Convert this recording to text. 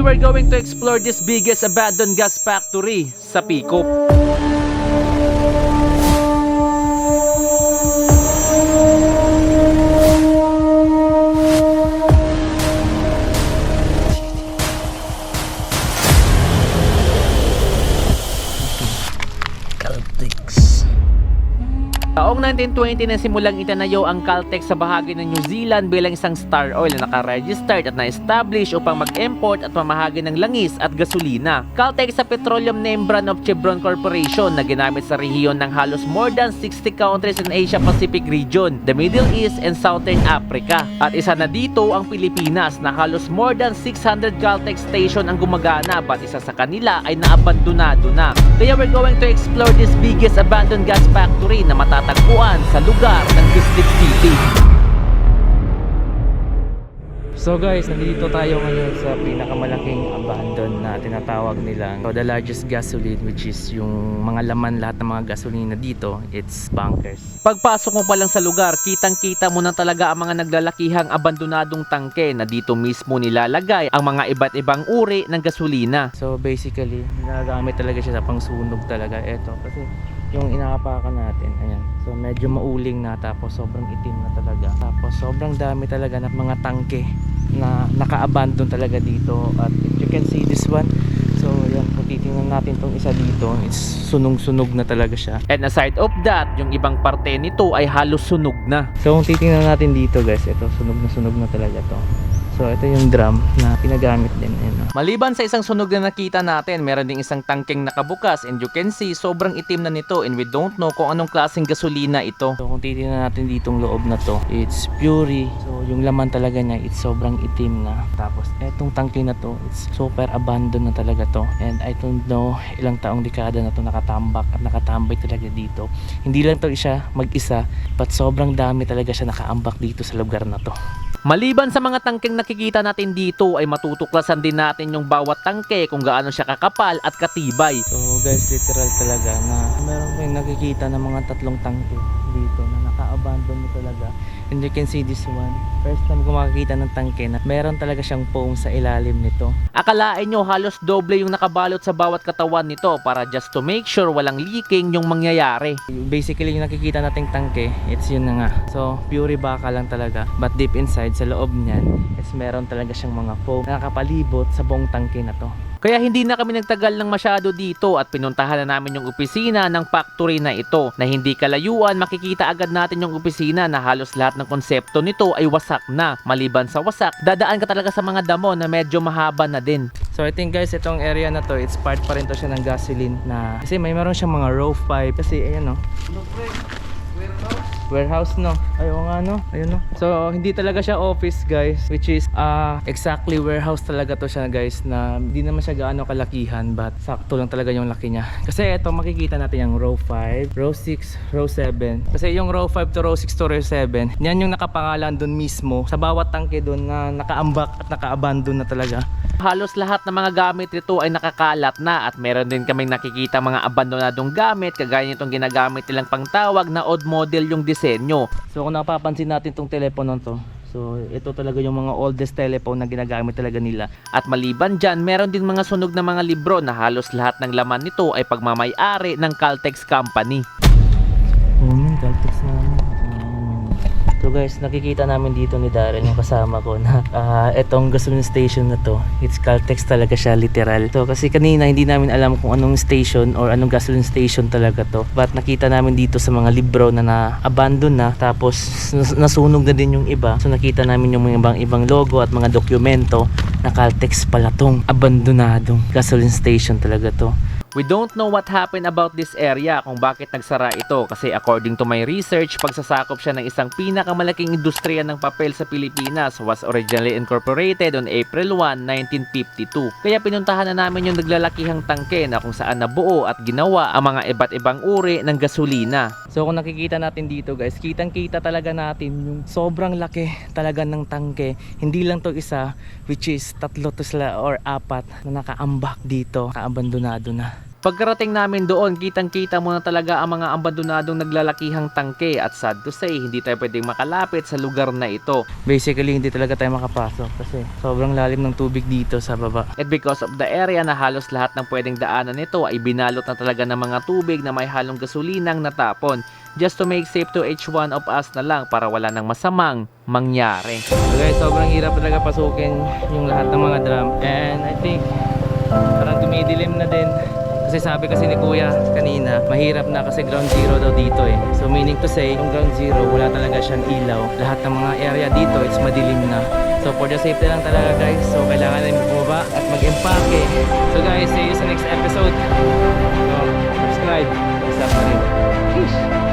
we're going to explore this biggest abandoned gas factory sa Picop. Taong 1920 na simulang itanayo ang Caltex sa bahagi ng New Zealand bilang isang Star Oil na naka-registered at na-establish upang mag-import at mamahagi ng langis at gasolina. Caltex sa petroleum name brand of Chevron Corporation na ginamit sa rehiyon ng halos more than 60 countries in Asia Pacific region, the Middle East and Southern Africa. At isa na dito ang Pilipinas na halos more than 600 Caltex station ang gumagana, but isa sa kanila ay naabandonado na. Kaya we're going to explore this biggest abandoned gas factory na matatagpuan sa lugar ng District City. So guys, nandito tayo ngayon sa pinakamalaking abandon na tinatawag nilang the largest gasoline, which is yung mga laman lahat ng mga gasolina dito, it's bunkers. Pagpasok mo pa lang sa lugar, kitang-kita mo na talaga ang mga naglalakihang abandonadong tangke na dito mismo nilalagay ang mga iba't ibang uri ng gasolina. So basically, ginagamit talaga siya sa pangsunog talaga. Eto, kasi yung inaapakan natin, ayan. So medyo mauling na, tapos sobrang itim na talaga. Tapos sobrang dami talaga ng mga tangke na naka-abandon talaga dito. At if you can see this one, so yan, kung titingnan natin tong isa dito, it's sunog-sunog na talaga siya. And aside of that, yung ibang parte nito ay halos sunog na. So kung titingnan natin dito guys, ito sunog na talaga to. So ito yung drum na pinagamit din. Maliban sa isang sunog na nakita natin, meron ding isang tangkeng nakabukas, and you can see sobrang itim na nito, and we don't know kung anong klaseng gasolina ito. So kung titingnan natin ditong loob na to, it's pure. So yung laman talaga niya, it's sobrang itim na. Tapos etong tangke na to, it's super abandoned na talaga to. And I don't know ilang taong dekada na to nakatambak at nakatambay talaga dito. Hindi lang to siya mag-isa, but sobrang dami talaga siya nakaambak dito sa lugar na to. Maliban sa mga tangkeng nakikita natin dito, ay matutuklasan din natin yung bawat tangke kung gaano siya kakapal at katibay. So guys, literal talaga na meron kayong nakikita ng mga tatlong tangke dito na naka-abandon mo talaga. And you can see this one, first time ko makikita ng tangke na meron talaga siyang foam sa ilalim nito. Akalain nyo halos doble yung nakabalot sa bawat katawan nito para just to make sure walang leaking yung mangyayari. Basically yung nakikita nating tangke, it's yun na nga. So pure baka lang talaga, but deep inside sa loob niyan is meron talaga siyang mga foam na nakapalibot sa buong tangke na to. Kaya hindi na kami nagtagal ng masyado dito at pinuntahan na namin yung opisina ng factory na ito, na hindi kalayuan makikita agad natin yung opisina na halos lahat ng konsepto nito ay wasak na. Maliban sa wasak, dadaan ka talaga sa mga damo na medyo mahaba na din. So I think guys, itong area na to, it's part pa rin to siya ng gasoline na kasi may meron siyang mga row pipe kasi ayan no. Warehouse no, ayaw nga no, ayun no. So hindi talaga siya office guys, which is exactly warehouse talaga to siya guys, na hindi naman siya gaano kalakihan, but sakto lang talaga yung laki niya. Kasi ito makikita natin yung row 5, row 6, row 7. Kasi yung row 5 to row 6 to row 7, yan yung nakapangalan dun mismo sa bawat tangke dun na nakaambak at naka-abandon na talaga. Halos lahat ng mga gamit nito ay nakakalat na, at meron din kaming nakikita mga abandonadong gamit kagaya nitong ginagamit nilang pangtawag na old model yung disenyo. So kung napapansin natin tong telepono to, so ito talaga yung mga oldest telephone na ginagamit talaga nila. At maliban dyan, meron din mga sunog na mga libro na halos lahat ng laman nito ay pagmamay-ari ng Caltex Company. Caltex na. So guys, nakikita namin dito ni Darren, yung kasama ko, na etong gasoline station na to, it's Caltex talaga siya, literal. So kasi kanina hindi namin alam kung anong station or anong gasoline station talaga to, but nakita namin dito sa mga libro na na-abandon na, tapos nasunog na din yung iba. So nakita namin yung mga ibang logo at mga dokumento na Caltex pala tong abandonadong gasoline station talaga to. We don't know what happened about this area, kung bakit nagsara ito, kasi according to my research, pagsasakop siya ng isang pinakamalaking industriya ng papel sa Pilipinas, was originally incorporated on April 1, 1952. Kaya pinuntahan na namin yung naglalakihang tangke na kung saan nabuo at ginawa ang mga iba't ibang uri ng gasolina. So kung nakikita natin dito guys, kitang-kita talaga natin yung sobrang laki talaga ng tangke. Hindi lang to isa, which is tatlo to sila or apat na nakaambak dito, kaabandonado na. Pagkarating namin doon, kitang-kita mo na talaga ang mga abandonadong naglalakihang tangke at sad to say, hindi tayo pwedeng makalapit sa lugar na ito. Basically, hindi talaga tayo makapasok kasi sobrang lalim ng tubig dito sa baba. At because of the area na halos lahat ng pwedeng daanan nito ay binalot na talaga ng mga tubig na may halong gasolinang natapon. Just to make safe to each one of us na lang para wala nang masamang mangyari. So guys, sobrang hirap talaga pasukin yung lahat ng mga drum. And I think parang dumidilim na din. Kasi sabi kasi ni Kuya kanina, mahirap na kasi ground zero daw dito eh. So meaning to say, yung ground zero, wala talaga siyang ilaw. Lahat ng mga area dito, it's madilim na. So for the safety lang talaga guys. So kailangan namin bumaba at mag-empake. So guys, see you sa next episode. So subscribe. Isa pa rin. Peace.